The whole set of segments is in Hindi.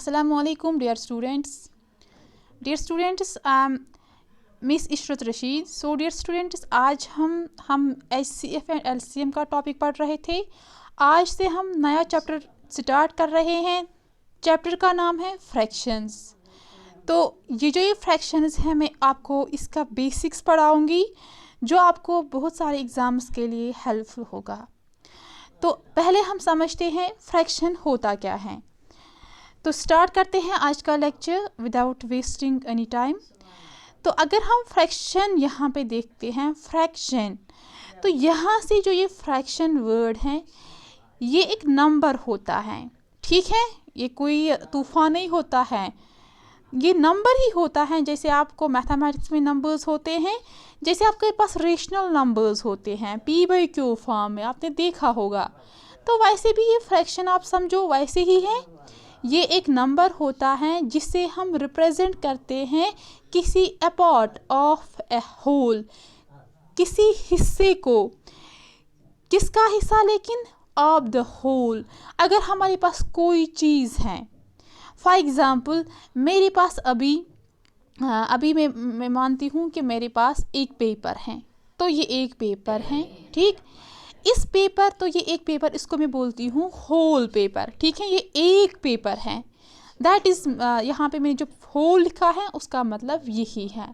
Assalamualaikum dear students. Dear students, I am Miss Ishrat Rashid. So dear students, आज हम HCF एंड LCM का टॉपिक पढ़ रहे थे. आज से हम नया चैप्टर स्टार्ट कर रहे हैं. चैप्टर का नाम है फ्रैक्शंस. तो ये फ्रैक्शंस हैं, मैं आपको इसका बेसिक्स पढ़ाऊंगी जो आपको बहुत सारे एग्ज़ाम्स के लिए हेल्पफुल होगा. तो पहले हम समझते हैं फ्रैक्शन होता क्या है. तो स्टार्ट करते हैं आज का lecture without wasting any time. तो अगर हम फ्रैक्शन यहाँ पे देखते हैं, फ्रैक्शन, तो यहाँ से जो ये फ्रैक्शन वर्ड है ये एक नंबर होता है. ठीक है, ये कोई तूफान नहीं होता है, ये नंबर ही होता है. जैसे आपको मैथमेटिक्स में नंबर्स होते हैं, जैसे आपके पास रेशनल नंबर्स होते हैं P/Q फॉर्म में, आपने देखा होगा. तो वैसे भी ये फ्रैक्शन आप समझो वैसे ही है. ये एक नंबर होता है जिसे हम रिप्रेजेंट करते हैं किसी a part of a whole, किसी हिस्से को. किसका हिस्सा? लेकिन ऑफ द होल. अगर हमारे पास कोई चीज़ है, फॉर एग्ज़ाम्पल मेरे पास अभी मैं मानती हूँ कि मेरे पास एक पेपर है. तो ये एक पेपर है, ठीक. इस पेपर, तो ये एक पेपर, इसको मैं बोलती हूँ होल पेपर. ठीक है, ये एक पेपर है. दैट इज़ यहाँ पे मैंने जो होल लिखा है उसका मतलब यही है.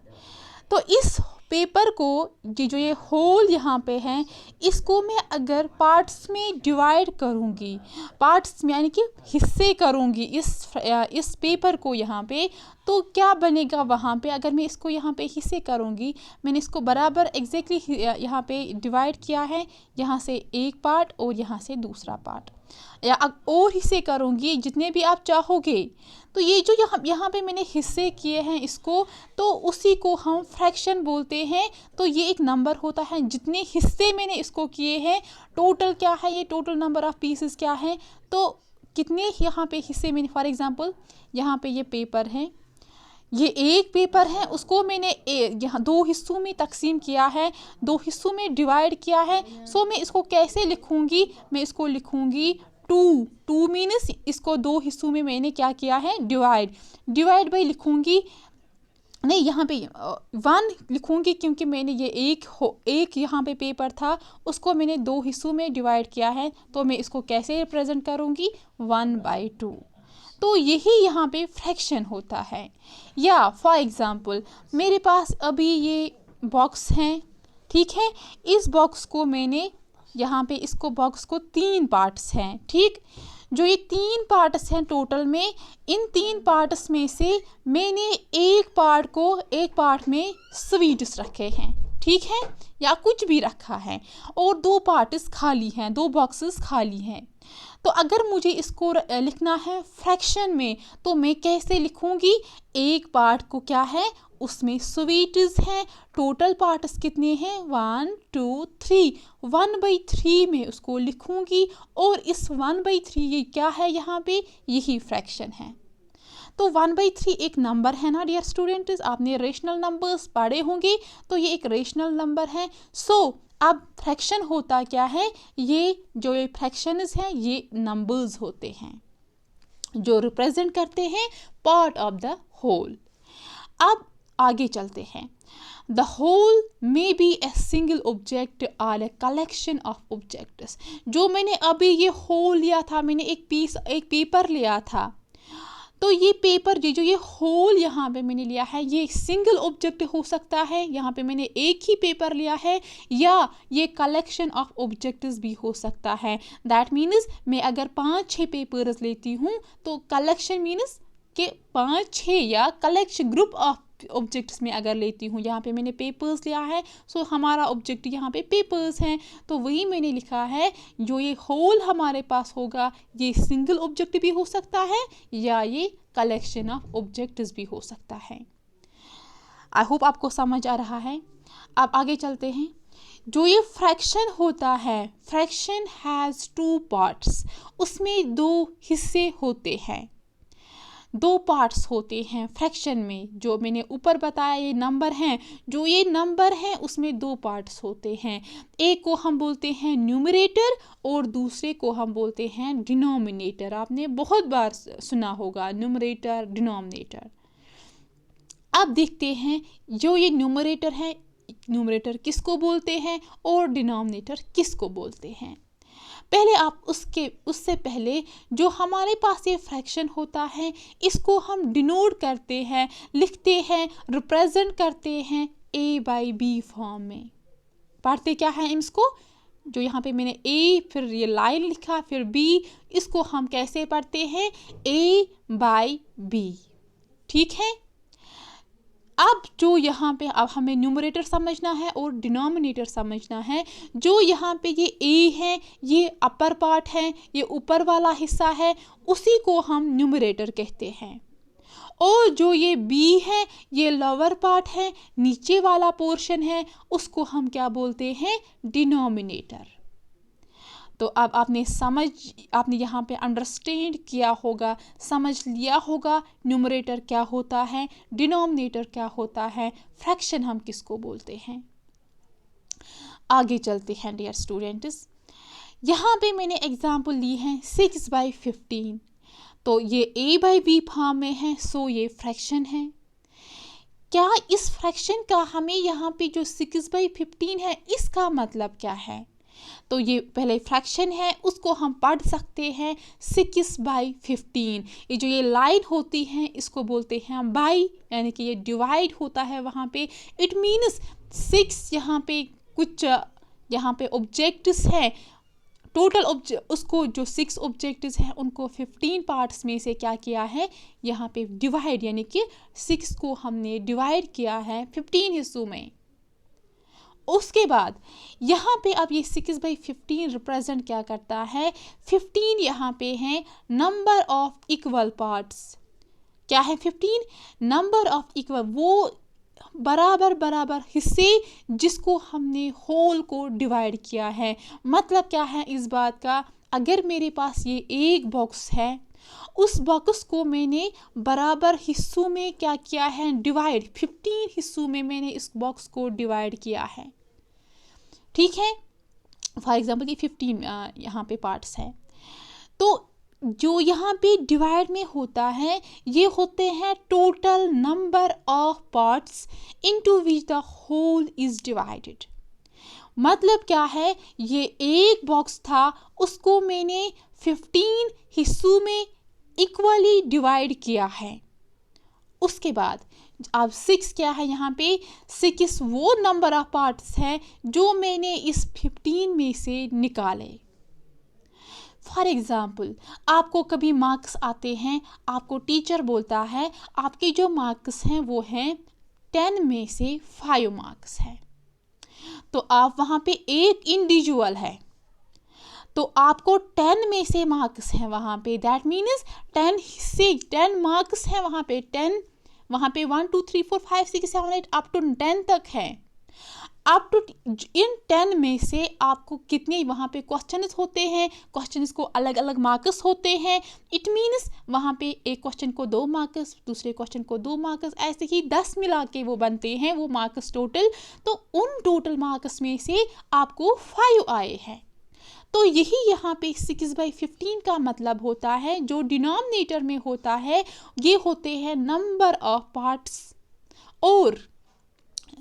तो इस पेपर को, जो ये होल यहाँ पे है, इसको मैं अगर पार्ट्स में डिवाइड करूँगी, पार्ट्स में यानी कि हिस्से करूँगी इस पेपर को यहाँ पे, तो क्या बनेगा वहाँ पे. अगर मैं इसको यहाँ पे हिस्से करूँगी, मैंने इसको बराबर एग्जैक्टली यहाँ पे डिवाइड किया है, यहाँ से एक पार्ट और यहाँ से दूसरा पार्ट, या और हिस्से करूँगी जितने भी आप चाहोगे. तो ये जो यहाँ पे मैंने हिस्से किए हैं इसको, तो उसी को हम फ्रैक्शन बोलते हैं. तो ये एक नंबर होता है, जितने हिस्से मैंने इसको किए हैं, टोटल क्या है, ये टोटल नंबर ऑफ पीसेस क्या है. तो कितने यहाँ पे हिस्से मैंने, फॉर एग्जांपल यहाँ पे ये पेपर है, ये एक पेपर है, उसको मैंने यहाँ दो हिस्सों में तकसीम किया है, दो हिस्सों में डिवाइड किया है. सो मैं इसको कैसे लिखूँगी, मैं इसको लिखूँगी टू मीन्स इसको दो हिस्सों में मैंने क्या किया है, डिवाइड बाई लिखूँगी. नहीं, यहाँ पे 1 लिखूँगी क्योंकि मैंने ये एक यहाँ पे पेपर था, उसको मैंने दो हिस्सों में डिवाइड किया है. तो मैं इसको कैसे रिप्रेजेंट करूँगी, 1/2. तो यही यहाँ पे फ्रैक्शन होता है. या फॉर एग्ज़ाम्पल मेरे पास अभी ये बॉक्स हैं, ठीक है. इस बॉक्स को मैंने यहाँ पे, इसको बॉक्स को 3 पार्ट्स हैं, ठीक. जो ये 3 पार्ट्स हैं टोटल में, इन 3 पार्ट्स में से मैंने एक पार्ट में स्वीट्स रखे हैं, ठीक है, या कुछ भी रखा है, और 2 पार्ट्स खाली हैं, 2 बॉक्सेस खाली हैं. तो अगर मुझे इसको लिखना है फ्रैक्शन में, तो मैं कैसे लिखूँगी, एक पार्ट को क्या है, उसमें स्वीट्स हैं. टोटल पार्ट्स कितने हैं, 1 2 3, 1/3 में उसको लिखूँगी. और इस 1/3 ये क्या है यहाँ पे, यही फ्रैक्शन है. तो 1/3 एक नंबर है ना डियर स्टूडेंट्स, आपने रेशनल नंबर्स पढ़े होंगे, तो ये एक रेशनल नंबर है. सो अब फ्रैक्शन होता क्या है, ये जो ये फ्रैक्शंस हैं ये नंबर्स होते हैं जो रिप्रेजेंट करते हैं पार्ट ऑफ द होल. अब आगे चलते हैं. The whole may be a single object और ए कलेक्शन ऑफ ऑब्जेक्ट्स. जो मैंने अभी ये होल लिया था, मैंने एक पेपर लिया था, तो ये पेपर, जो ये होल यहाँ पे मैंने लिया है, ये सिंगल ऑब्जेक्ट हो सकता है, यहाँ पे मैंने एक ही पेपर लिया है, या ये कलेक्शन ऑफ ऑब्जेक्ट्स भी हो सकता है. दैट मीन्स मैं अगर 5-6 पेपर्स लेती हूँ, तो कलेक्शन मीन्स के 5-6, या कलेक्शन ग्रुप ऑफ ऑब्जेक्ट्स में अगर लेती हूँ, यहाँ पे मैंने पेपर्स लिया है, सो हमारा ऑब्जेक्ट यहाँ पे पेपर्स हैं. तो वही मैंने लिखा है, जो ये होल हमारे पास होगा, ये सिंगल ऑब्जेक्ट भी हो सकता है, या ये कलेक्शन ऑफ ऑब्जेक्ट्स भी हो सकता है. आई होप आपको समझ आ रहा है. अब आगे चलते हैं. जो ये फ्रैक्शन होता है, फ्रैक्शन हैज़ 2 पार्ट्स, उसमें 2 हिस्से होते हैं. दो पार्ट्स होते हैं फ्रैक्शन में, जो मैंने ऊपर बताया ये नंबर हैं, जो ये नंबर हैं उसमें दो पार्ट्स होते हैं, एक को हम बोलते हैं न्यूमरेटर और दूसरे को हम बोलते हैं डिनोमिनेटर। आपने बहुत बार सुना होगा न्यूमरेटर डिनोमिनेटर। अब देखते हैं जो ये न्यूमरेटर है, न्यूमरेटर किसको बोलते हैं और डिनोमिनेटर किसको बोलते हैं। पहले आप उससे पहले जो हमारे पास ये फ्रैक्शन होता है इसको हम डिनोट करते हैं, लिखते हैं, रिप्रेजेंट करते हैं A/B फॉर्म में। पढ़ते क्या है इसको, जो यहाँ पे मैंने A फिर ये लाइन लिखा फिर B, इसको हम कैसे पढ़ते हैं A/B। ठीक है। अब जो यहाँ पे अब हमें न्यूमरेटर समझना है और डिनोमिनेटर समझना है। जो यहाँ पे ये A है ये अपर पार्ट है, ये ऊपर वाला हिस्सा है, उसी को हम न्यूमरेटर कहते हैं। और जो ये B है ये लोअर पार्ट है, नीचे वाला पोर्शन है, उसको हम क्या बोलते हैं डिनोमिनेटर। तो अब आपने यहाँ पे अंडरस्टैंड किया होगा, समझ लिया होगा न्यूमरेटर क्या होता है, डिनोमिनेटर क्या होता है, फ्रैक्शन हम किसको बोलते हैं। आगे चलते हैं डियर स्टूडेंट्स। यहाँ पे मैंने एग्जाम्पल ली है 6/15। तो ये A/B फॉर्म में है, सो ये फ्रैक्शन है। क्या इस फ्रैक्शन का हमें यहाँ पे जो 6/15 है इसका मतलब क्या है। तो ये पहले फ्रैक्शन है उसको हम पढ़ सकते हैं 6/15। ये जो ये लाइन होती है इसको बोलते हैं बाई, यानी कि ये डिवाइड होता है वहाँ पे। इट मीन्स 6 यहाँ पे कुछ यहाँ पे ऑब्जेक्ट्स हैं, टोटल उसको जो 6 ऑब्जेक्ट्स हैं उनको 15 पार्ट्स में से क्या किया है यहाँ पे डिवाइड, यानी कि 6 को हमने डिवाइड किया है 15 हिस्सों में। उसके बाद यहाँ पे अब ये 6/15 रिप्रेजेंट क्या करता है, 15 यहाँ पे है नंबर ऑफ इक्वल पार्ट्स। क्या है 15 नंबर ऑफ इक्वल, वो बराबर बराबर हिस्से जिसको हमने होल को डिवाइड किया है। मतलब क्या है इस बात का, अगर मेरे पास ये एक बॉक्स है, उस बॉक्स को मैंने बराबर हिस्सों में क्या किया है डिवाइड, 15 हिस्सों में मैंने इस बॉक्स को डिवाइड किया है। ठीक है। फॉर एग्जाम्पल ये 15 यहाँ पे पार्ट्स हैं, तो जो यहाँ पे डिवाइड में होता है ये होते हैं total number of parts into which the whole is divided. मतलब क्या है, ये एक बॉक्स था उसको मैंने 15 हिस्सों में इक्वली डिवाइड किया है। उसके बाद अब 6 क्या है यहाँ पे, 6 वो नंबर ऑफ पार्ट्स हैं जो मैंने इस 15 में से निकाले। फॉर एग्ज़ाम्पल आपको कभी मार्क्स आते हैं, आपको टीचर बोलता है आपके जो मार्क्स हैं वो हैं 10 में से 5 मार्क्स हैं। तो आप वहाँ पे एक इंडिविजुअल है, तो आपको 10 में से मार्क्स हैं वहाँ पे, दैट मीन्स 10 से 10 मार्क्स हैं वहाँ पे। 10 वहाँ पे 1 2 3 4 5 6 7 8 अप टू 10 तक है। अप टू इन 10 में से आपको कितने वहाँ पे क्वेश्चंस होते हैं, क्वेश्चंस को अलग अलग मार्क्स होते हैं। इट मीन्स वहाँ पे एक क्वेश्चन को 2 मार्क्स, दूसरे क्वेश्चन को 2 मार्क्स, ऐसे ही 10 मिला के वो बनते हैं वो मार्क्स टोटल। तो उन टोटल मार्क्स में से आपको 5 आए हैं। तो यही यहाँ पे 6/15 का मतलब होता है। जो डिनोमिनेटर में होता है ये होते हैं नंबर ऑफ पार्ट्स और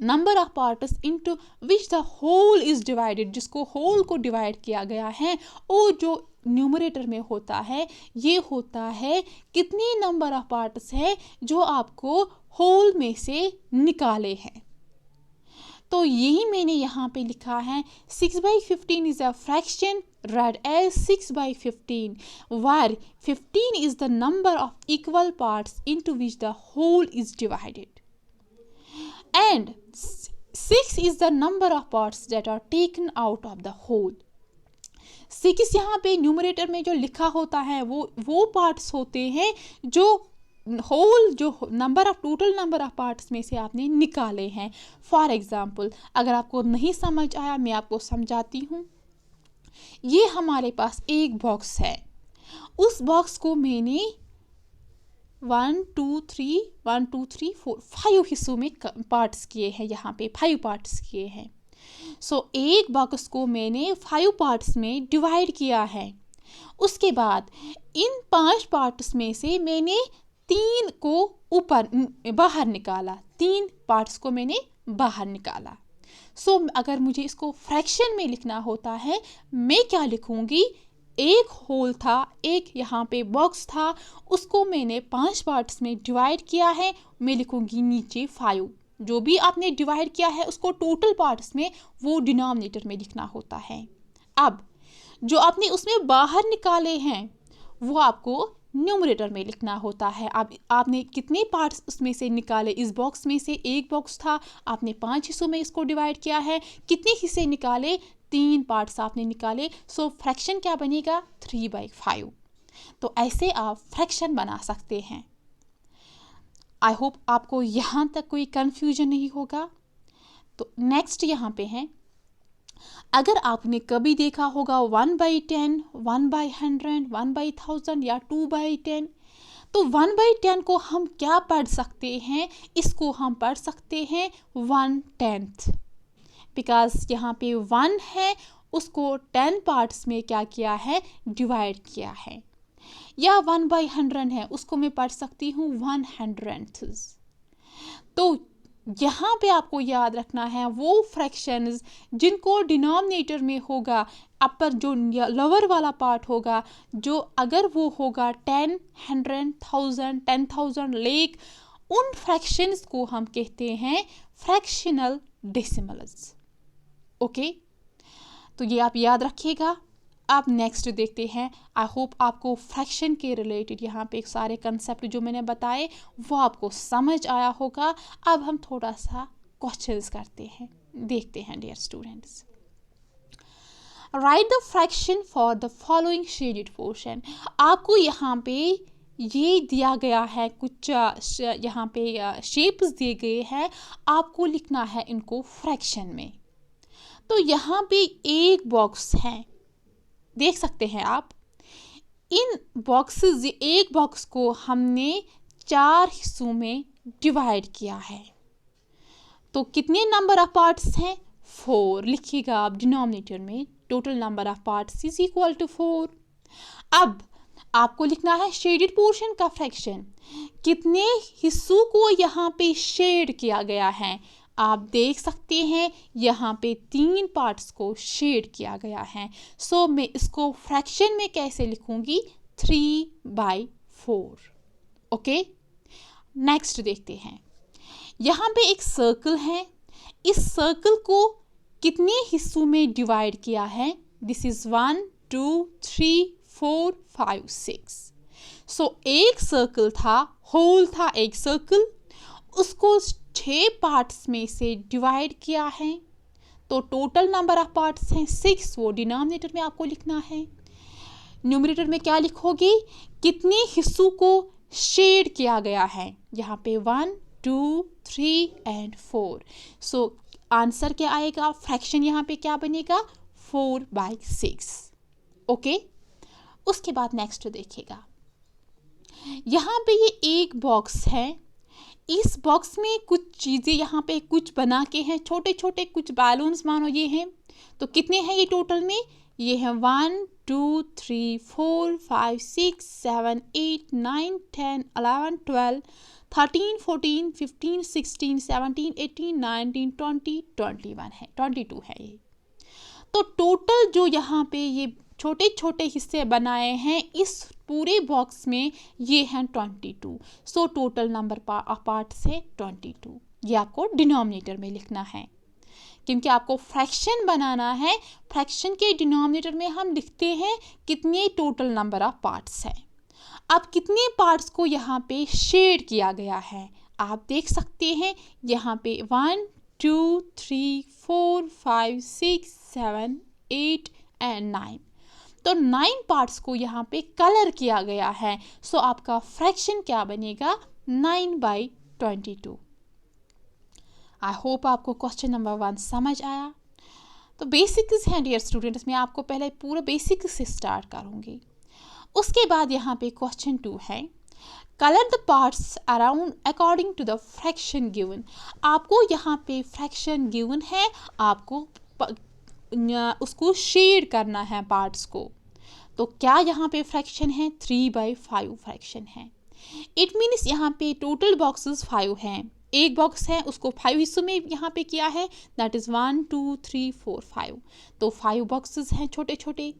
number of parts into which the whole is divided, जिसको होल को डिवाइड किया गया है। और जो न्यूमरेटर में होता है ये होता है कितने नंबर ऑफ पार्ट्स है जो आपको होल में से निकाले हैं। तो यही मैंने यहाँ पे लिखा है 6/15 is a fraction read as 6/15 where 15 is the number of equal parts into which the whole is divided and 6 is the number of parts that are taken out of the whole। 6 यहाँ पे न्यूमरेटर में जो लिखा होता है वो पार्ट्स होते हैं जो होल, जो number of total number of parts में से आपने निकाले हैं। फॉर एग्जाम्पल अगर आपको नहीं समझ आया मैं आपको समझाती हूँ। ये हमारे पास एक बॉक्स है, उस बॉक्स को मैंने 1 2 3 1 2 3 4 5 हिस्सों में पार्ट्स किए हैं, यहाँ पे 5 पार्ट्स किए हैं। सो एक बॉक्स को मैंने 5 पार्ट्स में डिवाइड किया है। उसके बाद इन 5 पार्ट्स में से मैंने 3 को ऊपर बाहर निकाला, 3 पार्ट्स को मैंने बाहर निकाला। सो अगर मुझे इसको फ्रैक्शन में लिखना होता है, मैं क्या लिखूंगी, एक होल था, एक यहाँ पे बॉक्स था, उसको मैंने 5 पार्ट्स में डिवाइड किया है, मैं लिखूंगी नीचे 5। जो भी आपने डिवाइड किया है उसको टोटल पार्ट्स में वो डिनोमिनेटर में लिखना होता है। अब जो आपने उसमें बाहर निकाले हैं वो आपको न्यूमरेटर में लिखना होता है। अब आपने कितने पार्ट्स उसमें से निकाले, इस बॉक्स में से एक बॉक्स था, आपने 5 हिस्सों में इसको डिवाइड किया है, कितने हिस्से निकाले, 3 पार्ट्स आपने निकाले। सो फ्रैक्शन क्या बनेगा, 3/5। तो ऐसे आप फ्रैक्शन बना सकते हैं। आई होप आपको यहाँ तक कोई कन्फ्यूजन नहीं होगा। तो नेक्स्ट यहाँ पे है, अगर आपने कभी देखा होगा 1/10, 1/100, 1/1000 या 2/10, तो 1/10 को हम क्या पढ़ सकते हैं, इसको हम पढ़ सकते हैं 1/10, बिकॉज यहाँ पे 1 है, उसको 10 पार्ट्स में क्या किया है, डिवाइड किया है। या 1/100 है, उसको मैं पढ़ सकती हूँ 1/100। तो यहाँ पे आपको याद रखना है वो फ्रैक्शंस जिनको डिनोमिनेटर में होगा, अपर जो लोअर वाला पार्ट होगा, जो अगर वो होगा 10, 100, 1000, 10,000, लाख, उन फ्रैक्शंस को हम कहते हैं फ्रैक्शनल डेसिमल्स। ओके, तो ये आप याद रखिएगा। अब नेक्स्ट देखते हैं। आई होप आपको फ्रैक्शन के रिलेटेड यहाँ पे सारे कंसेप्ट जो मैंने बताए वो आपको समझ आया होगा। अब हम थोड़ा सा क्वेश्चंस करते हैं, देखते हैं dear students. Write the fraction for the following shaded portion. आपको यहाँ पे ये दिया गया है, कुछ यहाँ पे शेप्स दिए गए हैं, आपको लिखना है इनको फ्रैक्शन में। तो यहाँ पे एक बॉक्स है, देख सकते हैं आप, इन बॉक्सेस, एक बॉक्स को हमने 4 हिस्सों में डिवाइड किया है। तो कितने नंबर ऑफ पार्ट्स हैं, 4 लिखिएगा आप डिनोमिनेटर में। Total number of parts is equal to 4। अब आपको लिखना है शेडेड पोर्शन का फ्रैक्शन, कितने हिस्सों को यहाँ पे शेड किया गया है। आप देख सकते हैं यहाँ पे 3 पार्ट्स को शेड किया गया है। सो मैं इसको फ्रैक्शन में कैसे लिखूंगी, 3/4। ओके, नेक्स्ट देखते हैं। यहाँ पे एक सर्कल है, इस सर्कल को कितने हिस्सों में डिवाइड किया है, दिस इज 1 2 3 4 5 6। सो एक सर्कल था, होल था एक सर्कल, उसको 6 पार्ट्स में से डिवाइड किया है। तो टोटल नंबर ऑफ पार्ट्स हैं 6, वो डिनोमिनेटर में आपको लिखना है। न्यूमरेटर में क्या लिखोगे, कितने हिस्सों को शेड किया गया है, यहाँ पे 1 2 3 एंड 4। सो आंसर क्या आएगा, फ्रैक्शन यहाँ पे क्या बनेगा, 4/6। ओके, उसके बाद नेक्स्ट देखिएगा। यहाँ पे ये एक बॉक्स है, इस बॉक्स में कुछ चीज़ें यहाँ पे कुछ बना के हैं, छोटे छोटे कुछ बैलून्स मानो ये हैं। तो कितने हैं ये टोटल में, ये हैं 1 2 3 4 5 6 7 8 9 10 11 12 13 14 15 16 17 18 19 20 21 है, 22 है ये। तो टोटल जो यहाँ पे ये छोटे छोटे हिस्से बनाए हैं इस पूरे बॉक्स में, ये हैं 22। So total number of parts है 22। ये आपको डिनोमिनेटर में लिखना है, क्योंकि आपको फ्रैक्शन बनाना है। फ्रैक्शन के डिनोमिनेटर में हम लिखते हैं कितने टोटल नंबर ऑफ पार्ट्स है। अब कितने पार्ट्स को यहाँ पे शेड किया गया है, आप देख सकते हैं यहाँ पे 1 2 3 4 5 6 7 8 एंड 9। तो 9 पार्ट्स को यहाँ पे कलर किया गया है। सो आपका फ्रैक्शन क्या बनेगा, 9/22। आई होप आपको क्वेश्चन नंबर 1 समझ आया। तो बेसिक्स हैं डियर स्टूडेंट्स, मैं आपको पहले पूरा बेसिक से स्टार्ट करूँगी। उसके बाद यहाँ पे क्वेश्चन 2 है, colour the parts around according to the fraction given. आपको यहाँ पे फ्रैक्शन गिवन है, आपको उसको शेड करना है पार्ट्स को। तो क्या यहाँ पे फ्रैक्शन है? 3/5 फ्रैक्शन है। इट मीन्स यहाँ पे टोटल बॉक्सेस 5 हैं, एक बॉक्स है उसको 5 हिस्सों में यहाँ पे किया है, दैट इज़ 1 2 3 4 5। तो 5 बॉक्सेस हैं छोटे छोटे।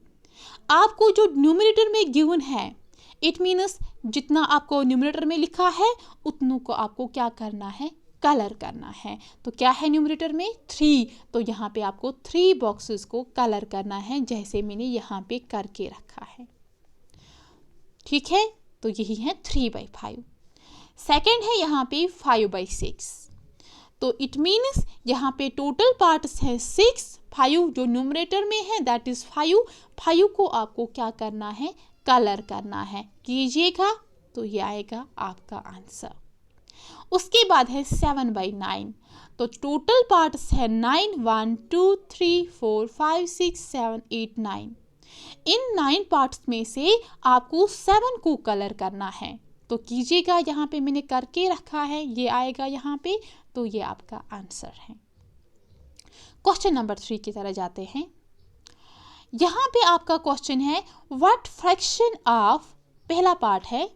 आपको जो न्यूमरेटर में गिवन है, इट मीन्स जितना आपको न्यूमरेटर में लिखा है उतनों को आपको क्या करना है? कलर करना है। तो क्या है न्यूमरेटर में? 3। तो यहाँ पे आपको 3 बॉक्सेस को कलर करना है, जैसे मैंने यहाँ पे करके रखा है। ठीक है, तो यही है 3/5। सेकेंड है यहाँ पे 5/6। तो इट मीन्स यहाँ पे टोटल पार्ट्स है 6, 5 जो न्यूमरेटर में है दैट इज 5 को आपको क्या करना है? कलर करना है। कीजिएगा तो ये आएगा आपका आंसर। उसके बाद है 7/9। तो टोटल पार्ट्स है 9, 1 2 3 4 5 6 7 8 9। इन 9 पार्ट्स में से आपको 7 को कलर करना है। तो कीजिएगा, यहाँ पे मैंने करके रखा है, ये आएगा यहाँ पे, तो ये आपका आंसर है। क्वेश्चन नंबर 3 की तरह जाते हैं। यहाँ पे आपका क्वेश्चन है व्हाट फ्रैक्शन ऑफ, पहला पार्ट है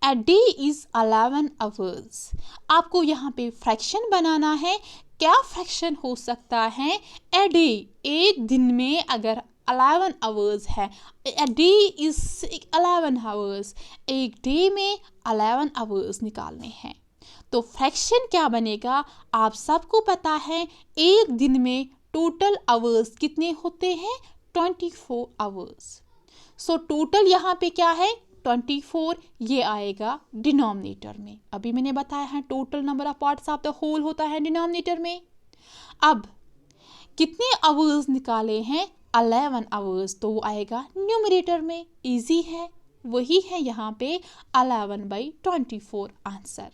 अ डे इज 11 आवर्स। आपको यहाँ पे फ्रैक्शन बनाना है। क्या फ्रैक्शन हो सकता है? अ डे, एक दिन में अगर 11 आवर्स है, अ डे इज 11 आवर्स, एक डे में 11 आवर्स निकालने हैं। तो फ्रैक्शन क्या बनेगा? आप सबको पता है एक दिन में टोटल आवर्स कितने होते हैं? 24 आवर्स। सो टोटल यहाँ पे क्या है? 24। ये आएगा डिनोमिनेटर में। अभी मैंने बताया है total number of parts of the whole होता है डिनोमिनेटर में। अब कितने आवर्स निकाले हैं? 11 आवर्स, तो वो आएगा न्यूमरेटर में। इजी है, वही है यहाँ पे 11/24 आंसर।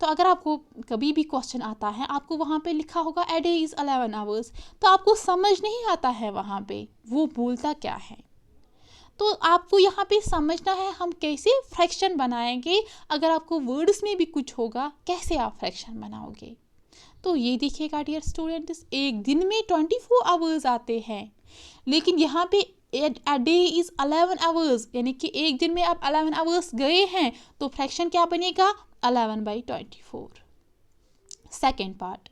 तो अगर आपको कभी भी क्वेश्चन आता है, आपको वहाँ पे लिखा होगा अ डे इज 11 आवर्स, तो आपको समझ नहीं आता है वहाँ पे वो बोलता क्या है। तो आपको यहाँ पे समझना है हम कैसे फ्रैक्शन बनाएंगे। अगर आपको वर्ड्स में भी कुछ होगा, कैसे आप फ्रैक्शन बनाओगे। तो ये देखिएगा डियर स्टूडेंट्स, एक दिन में 24 आवर्स आते हैं, लेकिन यहाँ पे अ डे इज 11 आवर्स, यानी कि एक दिन में आप 11 आवर्स गए हैं, तो फ्रैक्शन क्या बनेगा? 11/24। Second part,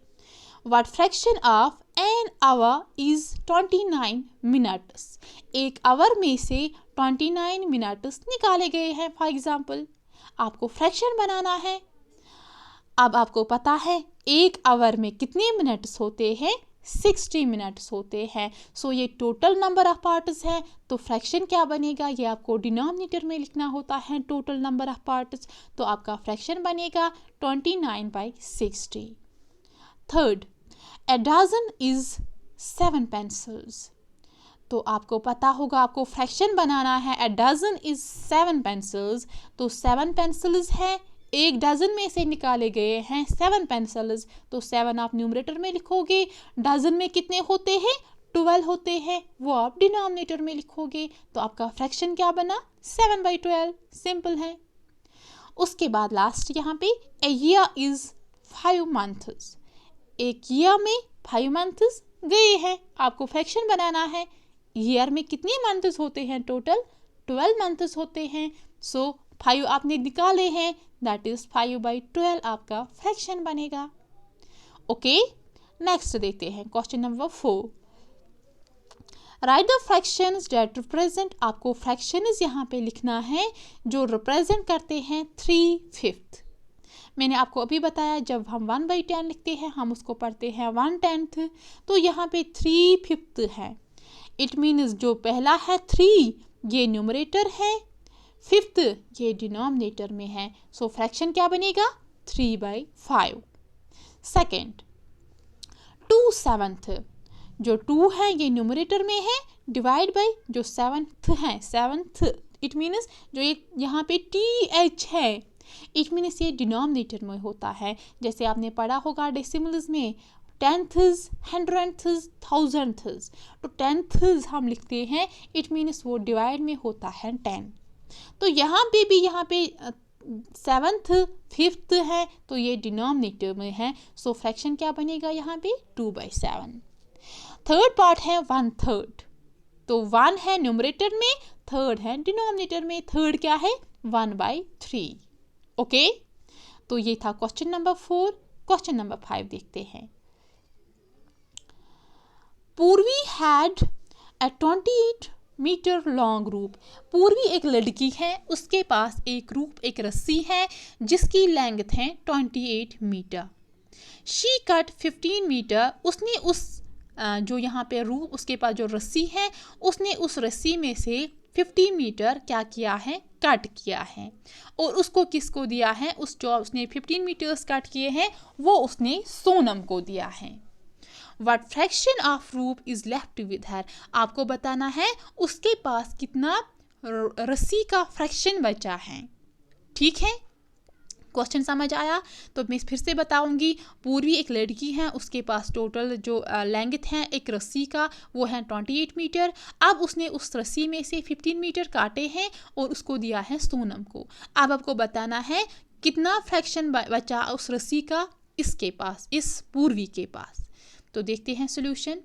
what fraction of an hour is 29 minutes. एक आवर में से 29 मिनट्स निकाले गए हैं। फॉर एग्जाम्पल आपको फ्रैक्शन बनाना है। अब आपको पता है एक आवर में कितने मिनट्स होते हैं? 60 मिनट्स होते हैं। सो ये टोटल नंबर ऑफ पार्ट्स है। तो फ्रैक्शन क्या बनेगा? ये आपको डिनोमिनेटर में लिखना होता है टोटल नंबर ऑफ पार्ट्स। तो आपका फ्रैक्शन बनेगा 29/60। Third, a dozen is 7 pencils। तो आपको पता होगा, आपको फ्रैक्शन बनाना है। a dozen is 7 pencils। तो 7 पेंसिल्स है, एक डजन में से निकाले गए हैं 7 पेंसिल्स। तो 7 आप न्यूमरेटर में लिखोगे। डजन में कितने होते हैं? 12 होते हैं, वो आप डिनोमिनेटर में लिखोगे। तो आपका फ्रैक्शन क्या बना? 7/12। सिंपल है। उसके बाद लास्ट यहाँ पे a year is 5 months। एक ईयर में 5 मंथ्स गए हैं, आपको फ्रैक्शन बनाना है। ईयर में कितने मंथ्स होते हैं? टोटल 12 मंथ्स होते हैं। सो 5 आपने निकाले हैं, दैट इज 5/12 आपका फ्रैक्शन बनेगा। ओके, नेक्स्ट देखते हैं question number 4। Right the fractions that represent. आपको फ्रैक्शंस यहाँ पे लिखना है जो रिप्रेजेंट करते हैं 3/5। मैंने आपको अभी बताया जब हम 1/10 लिखते हैं हम उसको पढ़ते हैं 1/10। तो यहाँ पे 3/5 है। इट मीन्स जो पहला है 3 ये न्यूमरेटर है, 5th ये डिनोमिनेटर में है। सो फ्रैक्शन क्या बनेगा? 3/5। सेकेंड, 2/7। जो 2 है ये न्यूमरेटर में है, डिवाइड बाय जो 7th है, 7th इट मीन्स जो एक यहाँ पे TH है, इट मीन्स ये डिनोमिनेटर में होता है। जैसे आपने पढ़ा होगा डेसिमल्स में 10ths, 100ths, 1000ths। तो 10ths हम लिखते हैं, इट मीन्स वो डिवाइड में होता है 10। तो यहाँ पे भी यहाँ पे 7th 5th है तो ये डिनोमिनेटर में है, सो फ्रैक्शन क्या बनेगा यहाँ पे 2/7। थर्ड पार्ट है 1/3, तो 1 है न्यूमरेटर में, थर्ड है डिनोमिनेटर में, थर्ड क्या है 1/3। ओके, तो ये था क्वेश्चन नंबर 4। क्वेश्चन नंबर 5 देखते हैं। पूर्वी हैड a 28 मीटर लॉन्ग रूप। पूर्वी एक लड़की है, उसके पास एक रूप, एक रस्सी है जिसकी लेंथ है 28 मीटर। She cut 15 metre. उसने उस जो यहाँ पे रूप, उसके पास जो रस्सी है, उसने उस रस्सी में से 50 मीटर क्या किया है, कट किया है। और उसको किसको दिया है, उस जो उसने 15 मीटर्स कट किए हैं वो उसने सोनम को दिया है। What fraction of रूप is left with her। आपको बताना है उसके पास कितना रस्सी का फ्रैक्शन बचा है। ठीक है, क्वेश्चन समझ आया? तो मैं फिर से बताऊंगी। पूर्वी एक लड़की है, उसके पास टोटल जो लेंथ है एक रस्सी का वो है 28 मीटर। अब उसने उस रस्सी में से 15 मीटर काटे हैं और उसको दिया है सोनम को। अब आपको बताना है कितना फ्रैक्शन बचा उस रस्सी का इसके पास, इस पूर्वी के पास। तो देखते हैं सॉल्यूशन।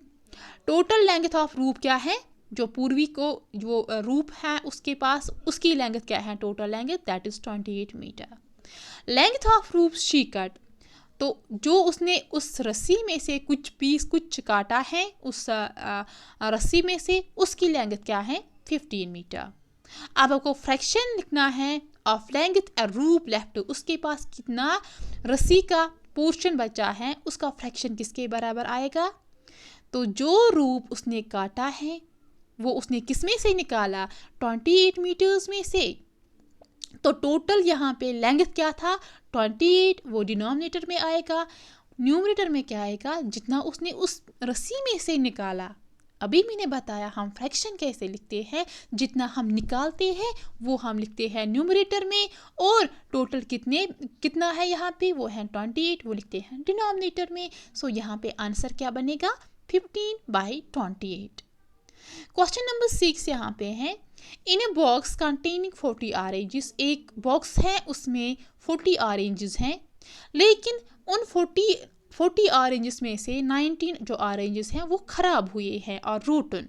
टोटल लेंथ ऑफ रूप क्या है, जो पूर्वी को जो रूप है उसके पास, उसकी लेंथ क्या है, total length that is 28 metre. Length of rope she cut, तो जो उसने उस रस्सी में से कुछ पीस कुछ काटा है उस रस्सी में से, उसकी लेंथ क्या है 15 मीटर। अब आपको फ्रैक्शन लिखना है ऑफ लेंथ ए रूप लेफ्ट, उसके पास कितना रस्सी का पोर्शन बचा है, उसका फ्रैक्शन किसके बराबर आएगा। तो जो रूप उसने काटा है वो उसने किस में से निकाला, 28 मीटर्स में से। तो टोटल यहाँ पे लेंथ क्या था 28, वो डिनोमिनेटर में आएगा। न्यूमरेटर में क्या आएगा, जितना उसने उस रस्सी में से निकाला। अभी मैंने बताया हम फ्रैक्शन कैसे लिखते हैं, जितना हम निकालते हैं वो हम लिखते हैं न्यूमरेटर में, और टोटल कितना है यहाँ पे वो है 28, वो लिखते हैं डिनोमिनेटर में। सो यहाँ पे आंसर क्या बनेगा 15/28। क्वेश्चन नंबर 6 यहाँ पे है। इन ए बॉक्स कंटेनिंग 40 ऑरेंजेस, एक बॉक्स है उसमें 40 ऑरेंजेस हैं, लेकिन उन 40 ऑरेंजेस में से 19 जो ऑरेंजेस हैं वो खराब हुए हैं और rotten.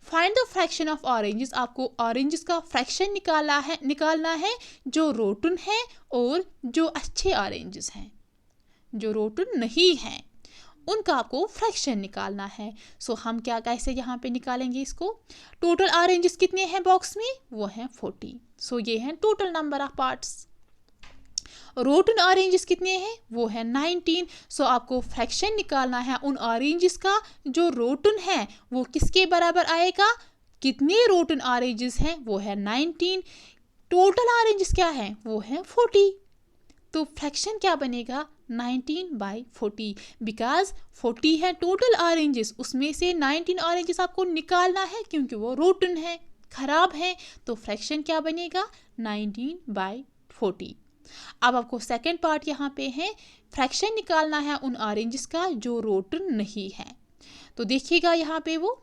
Find the fraction of oranges, आपको ऑरेंजेस का फ्रैक्शन निकालना है जो रोटन है और जो अच्छे ऑरेंजेस हैं। जो रोटन नहीं हैं उनका आपको फ्रैक्शन निकालना है। सो हम क्या कैसे यहाँ पे निकालेंगे इसको। टोटल ऑरेंजेस कितने हैं बॉक्स में, वो हैं 40। सो ये हैं total number of parts. Rotten oranges कितने हैं, वो है 19। सो आपको फ्रैक्शन निकालना है उन ऑरेंजेस का जो रोटन है वो किसके बराबर आएगा, कितने रोटन ऑरेंजेस हैं, वो है 19। टोटल ऑरेंजेस क्या है, वो है 40। तो फ्रैक्शन क्या बनेगा 19/40, बिकॉज 40 है टोटल ऑरेंजेस, उसमें से 19 ऑरेंजेस आपको निकालना है क्योंकि वो रोटन है, खराब है। तो फ्रैक्शन क्या बनेगा 19/40। अब आपको सेकेंड पार्ट यहाँ पे है, फ्रैक्शन निकालना है उन ऑरेंजेस का जो रोटन नहीं है। तो देखिएगा यहाँ पे वो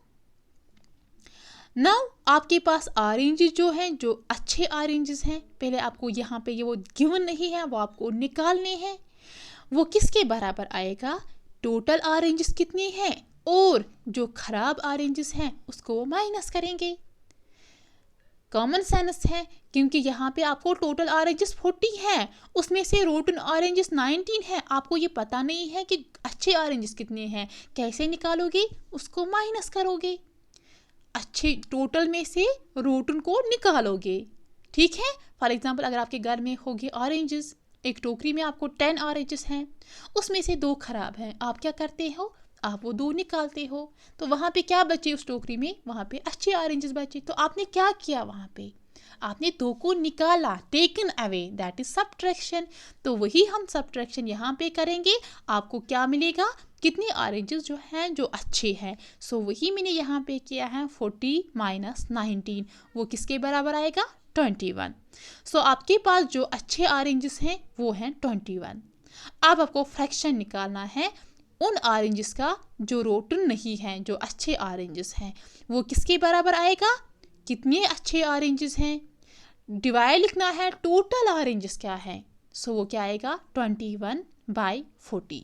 नाउ आपके पास ऑरेंजेस जो हैं, जो अच्छे ऑरेंजेस हैं, पहले आपको यहाँ पे ये वो गिवन नहीं है, वो आपको निकालने हैं। वो किसके बराबर आएगा, टोटल ऑरेंजेस कितने हैं और जो खराब ऑरेंजेस हैं उसको वो माइनस करेंगे। कॉमन सेंस है, क्योंकि यहाँ पे आपको टोटल ऑरेंजेस 40 हैं, उसमें से रोटन ऑरेंजेस 19 है। आपको ये पता नहीं है कि अच्छे ऑरेंजेस कितने हैं, कैसे निकालोगे, उसको माइनस करोगे, अच्छे टोटल में से रोटन को निकालोगे। ठीक है, फॉर एग्जांपल अगर आपके घर में होगी ऑरेंजेस, एक टोकरी में आपको 10 ऑरेंजेस हैं, उसमें से 2 खराब हैं, आप क्या करते हो, आप वो 2 निकालते हो। तो वहाँ पे क्या बचे उस टोकरी में, वहाँ पे अच्छे ऑरेंजेस बचे। तो आपने क्या किया, वहाँ पे आपने 2 को निकाला, taken away, that is subtraction. तो वही हम सब्ट्रैक्शन यहाँ पे करेंगे, आपको क्या मिलेगा, कितने ऑरेंजेस जो हैं जो अच्छे हैं। सो वही मैंने यहाँ पे किया है 40 - 19, वो किसके बराबर आएगा 21। सो आपके पास जो अच्छे ऑरेंजेस हैं वो हैं 21। अब आपको फ्रैक्शन निकालना है उन ऑरेंजेस का जो रोटन नहीं हैं, जो अच्छे ऑरेंजेस हैं, वो किसके बराबर आएगा, कितने अच्छे ऑरेंजेस हैं डिवाइड लिखना है, टोटल ऑरेंजेस क्या है, सो वो क्या आएगा 21/40,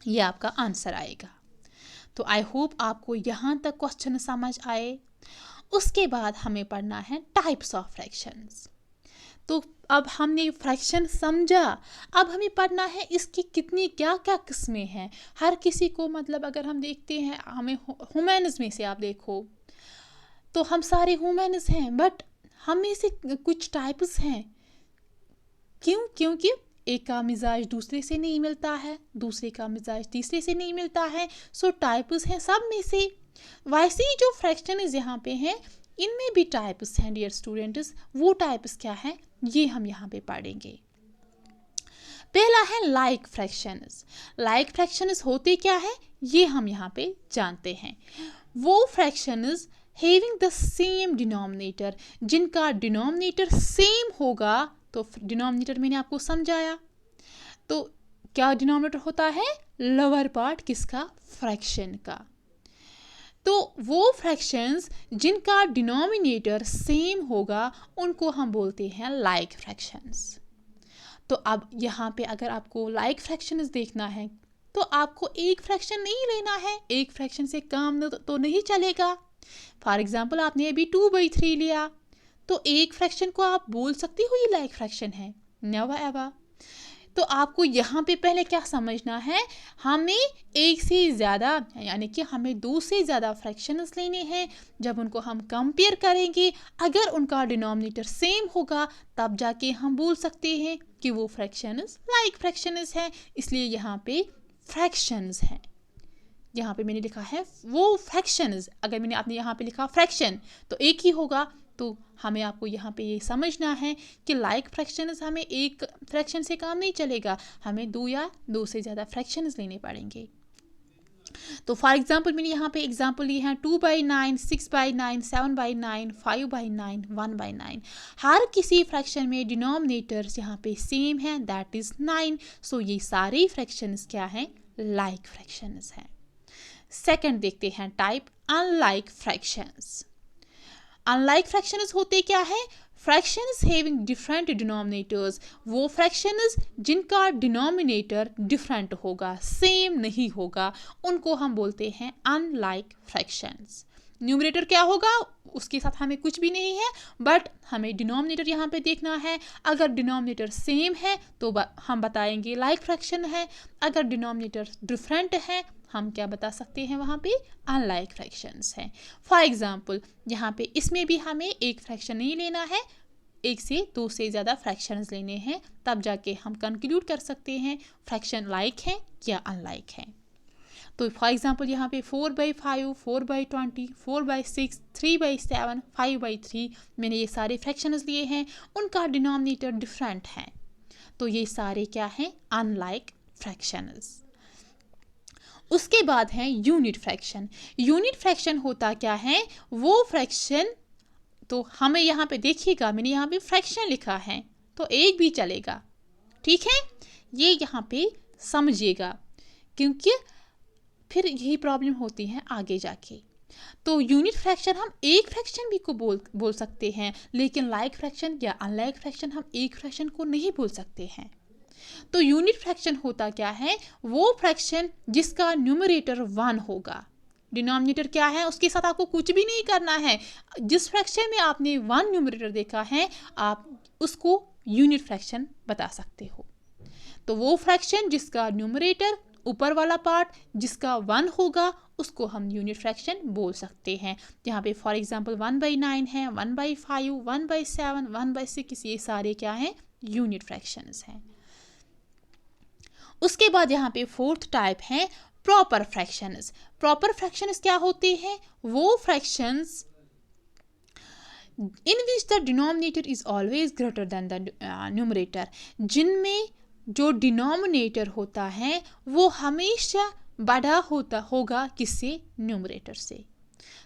ये आपका आंसर आएगा। तो आई होप आपको यहाँ तक क्वेश्चन समझ आए। उसके बाद हमें पढ़ना है टाइप्स ऑफ फ्रैक्शंस। तो अब हमने फ्रैक्शन समझा, अब हमें पढ़ना है इसकी कितनी क्या क्या किस्में हैं। हर किसी को मतलब अगर हम देखते हैं, हमें ह्यूमन्स में से आप देखो तो हम सारे ह्यूमन्स हैं, बट हम में से कुछ टाइप्स हैं। क्यों? क्योंकि एक का मिजाज दूसरे से नहीं मिलता है, दूसरे का मिजाज तीसरे से नहीं मिलता है, सो टाइप्स हैं सब में से। वैसे ही जो फ्रैक्शन यहाँ पे हैं, इनमें भी टाइप्स हैं डियर स्टूडेंट्स। वो टाइप्स क्या हैं ये हम यहाँ पे पढ़ेंगे। पहला है लाइक फ्रैक्शंस। लाइक फ्रैक्शंस होते क्या है ये हम यहाँ पे जानते हैं। वो fractions having the same denominator, जिनका डिनोमिनेटर सेम होगा। तो डिनोमिनेटर मैंने आपको समझाया, तो क्या डिनोमिनेटर होता है, लोअर पार्ट किसका, फ्रैक्शन का। तो वो फ्रैक्शंस जिनका डिनोमिनेटर सेम होगा उनको हम बोलते हैं लाइक फ्रैक्शंस। तो अब यहाँ पे अगर आपको लाइक फ्रैक्शंस देखना है तो आपको एक फ्रैक्शन नहीं लेना है, एक फ्रैक्शन से काम तो नहीं चलेगा। फॉर एग्जाम्पल आपने अभी 2/3 लिया, तो एक फ्रैक्शन को आप बोल सकते हो ये लाइक फ्रैक्शन है, नेवर एवर। तो आपको यहाँ पे पहले क्या समझना है, हमें एक से ज़्यादा यानी कि हमें 2 से ज़्यादा फ्रैक्शंस लेने हैं। जब उनको हम कंपेयर करेंगे, अगर उनका डिनोमिनेटर सेम होगा तब जाके हम बोल सकते हैं कि वो फ्रैक्शंस लाइक फ्रैक्शंस हैं। इसलिए यहाँ पे फ्रैक्शंस हैं, यहाँ पे मैंने लिखा है वो फ्रैक्शंस। अगर मैंने आपने यहाँ पे लिखा फ्रैक्शन तो एक ही होगा। तो हमें आपको यहाँ पे ये समझना है कि लाइक फ्रैक्शंस हमें एक फ्रैक्शन से काम नहीं चलेगा, हमें 2 या 2 से ज़्यादा फ्रैक्शंस लेने पड़ेंगे। तो फॉर एग्जांपल मैंने यहाँ पे एग्जांपल लिए हैं 2/9, 6/9, 7/9, 5/9, 1/9। हर किसी फ्रैक्शन में डिनोमिनेटर्स यहाँ पे सेम है, दैट इज़ 9। सो ये सारे फ्रैक्शंस क्या हैं, लाइक फ्रैक्शंस हैं। सेकंड देखते हैं type unlike fractions. Unlike fractions होते क्या है, फ्रैक्शंस हैविंग डिफरेंट डिनोमिनेटर्स। वो फ्रैक्शंस जिनका डिनोमिनेटर डिफरेंट होगा, सेम नहीं होगा, उनको हम बोलते हैं अनलाइक फ्रैक्शंस। न्यूमरेटर क्या होगा, उसके साथ हमें कुछ भी नहीं है, बट हमें डिनोमिनेटर यहाँ पे देखना है। अगर डिनोमिनेटर सेम है तो हम बताएंगे लाइक फ्रैक्शन है, अगर डिनोमिनेटर डिफरेंट है हम क्या बता सकते हैं, वहाँ पे अनलाइक फ्रैक्शंस हैं। फॉर एग्जांपल यहाँ पे इसमें भी हमें एक फ्रैक्शन नहीं लेना है, एक से 2 से ज़्यादा फ्रैक्शंस लेने हैं, तब जाके हम कंक्लूड कर सकते हैं फ्रैक्शन लाइक है या अनलाइक है। तो फॉर एग्जांपल यहाँ पे 4/5, 4/20, 4/6, 3/7, 5/3 मैंने ये सारे फ्रैक्शंस लिए हैं, उनका डिनोमिनेटर डिफरेंट है, तो ये सारे क्या हैं, अनलाइक फ्रैक्शंस। उसके बाद है यूनिट फ्रैक्शन। यूनिट फ्रैक्शन होता क्या है, वो फ्रैक्शन, तो हमें यहाँ पे देखिएगा मैंने यहाँ पे फ्रैक्शन लिखा है तो एक भी चलेगा, ठीक है, ये यहाँ पे समझिएगा, क्योंकि फिर यही प्रॉब्लम होती है आगे जाके। तो यूनिट फ्रैक्शन हम एक फ्रैक्शन भी को बोल सकते हैं, लेकिन लाइक फ्रैक्शन या अनलाइक फ्रैक्शन हम एक फ्रैक्शन को नहीं बोल सकते हैं। तो यूनिट फ्रैक्शन होता क्या है, वो फ्रैक्शन जिसका न्यूमरेटर 1 होगा, डिनोमिनेटर क्या है उसके साथ आपको कुछ भी नहीं करना है। जिस फ्रैक्शन में आपने 1 न्यूमरेटर देखा है आप उसको यूनिट फ्रैक्शन बता सकते हो। तो वो फ्रैक्शन जिसका न्यूमरेटर ऊपर वाला पार्ट जिसका 1 होगा उसको हम यूनिट फ्रैक्शन बोल सकते हैं। यहाँ पे फॉर एग्जांपल 1/9 है, 1/5, 1/7, 1/6, ये सारे क्या हैं, यूनिट फ्रैक्शंस हैं। उसके बाद यहाँ पे फोर्थ टाइप है प्रॉपर फ्रैक्शंस। प्रॉपर फ्रैक्शंस क्या होते हैं, वो fractions in which the denominator is always greater than the numerator, जिनमें जो डिनोमिनेटर होता है वो हमेशा बड़ा होगा किससे, न्यूमरेटर से।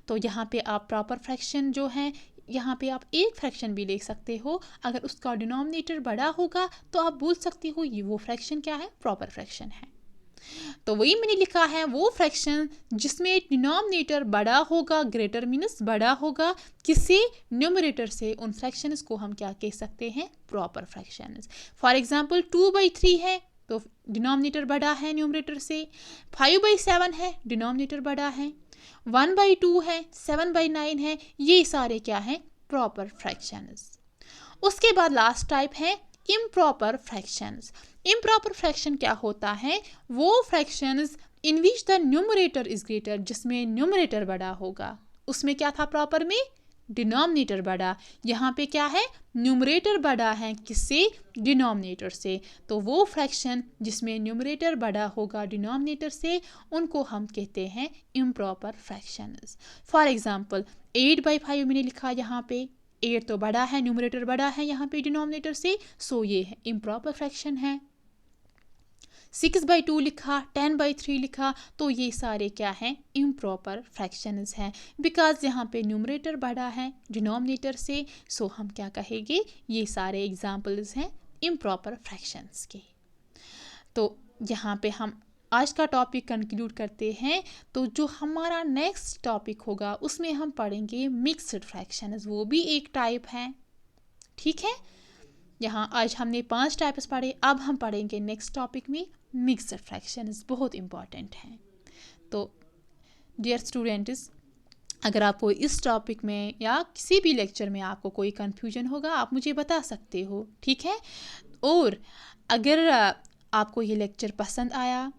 तो यहाँ पे आप प्रॉपर फ्रैक्शन जो है, यहाँ पे आप एक फ्रैक्शन भी ले सकते हो, अगर उसका डिनोमिनेटर बड़ा होगा तो आप बोल सकते हो ये वो फ्रैक्शन क्या है, प्रॉपर फ्रैक्शन है। तो वही मैंने लिखा है, वो फ्रैक्शन जिसमें डिनोमिनेटर बड़ा होगा, ग्रेटर मीन्स बड़ा होगा किसी न्यूमरेटर से, उन फ्रैक्शंस को हम क्या कह सकते हैं, प्रॉपर फ्रैक्शंस। फॉर एग्जांपल 2/3 है तो डिनोमिनेटर बड़ा है न्यूमरेटर से, 5/7 है डिनोमिनेटर बड़ा है, 1/2 है, 7/9 है, ये सारे क्या हैं, प्रॉपर फ्रैक्शंस। उसके बाद लास्ट टाइप है इम्प्रॉपर फ्रैक्शंस। इम्प्रॉपर फ्रैक्शन क्या होता है, वो fractions in which the numerator is greater, जिसमें न्यूमरेटर बड़ा होगा। उसमें क्या था प्रॉपर में, डिनोमिनेटर बड़ा, यहाँ पे क्या है, न्यूमरेटर बड़ा है किससे, डिनोमिनेटर से। तो वो फ्रैक्शन जिसमें न्यूमरेटर बड़ा होगा डिनोमिनेटर से, उनको हम कहते हैं इम्प्रॉपर फ्रैक्शंस। फॉर एग्जांपल 8/5 मैंने लिखा यहाँ पे, 8 तो बड़ा है, न्यूमरेटर बड़ा है यहाँ पे डिनोमिनेटर से, सो ये है इम्प्रॉपर फ्रैक्शन है। 6/2 लिखा, 10/3 लिखा, तो ये सारे क्या हैं, इम्प्रॉपर फ्रैक्शंस हैं, बिकॉज यहाँ पे न्यूमरेटर बड़ा है डिनोमिनेटर से, सो हम क्या कहेंगे, ये सारे एग्जाम्पल्स हैं इम्प्रॉपर फ्रैक्शंस के। तो यहाँ पे हम आज का टॉपिक कंक्लूड करते हैं। तो जो हमारा नेक्स्ट टॉपिक होगा उसमें हम पढ़ेंगे मिक्स्ड फ्रैक्शंस, वो भी एक टाइप है, ठीक है। यहाँ आज हमने 5 टाइप्स पढ़े, अब हम पढ़ेंगे नेक्स्ट टॉपिक में मिक्स्ड फ्रैक्शंस, बहुत इंपॉर्टेंट हैं। तो डियर स्टूडेंट्स, अगर आपको इस टॉपिक में या किसी भी लेक्चर में आपको कोई कन्फ्यूजन होगा, आप मुझे बता सकते हो, ठीक है। और अगर आपको ये लेक्चर पसंद आया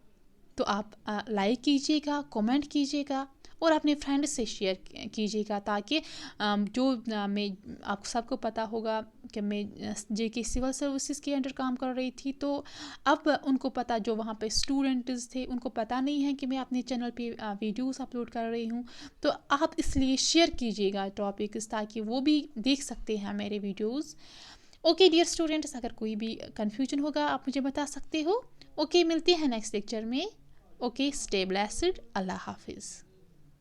तो आप लाइक कीजिएगा, कमेंट कीजिएगा और अपने फ्रेंड से शेयर कीजिएगा, ताकि मैं आप सबको पता होगा कि मैं जेके सिविल सर्विसेज के अंडर काम कर रही थी, तो अब उनको पता, जो वहाँ पे स्टूडेंट्स थे उनको पता नहीं है कि मैं अपने चैनल पे वीडियोस अपलोड कर रही हूँ। तो आप इसलिए शेयर कीजिएगा टॉपिक्स, ताकि वो भी देख सकते हैं मेरे वीडियोज़। ओके डियर स्टूडेंट्स, अगर कोई भी कन्फ्यूजन होगा आप मुझे बता सकते हो। ओके, मिलते हैं नेक्स्ट लेक्चर में। ओके, स्टे ब्लेस्ड, अल्लाह हाफिज़।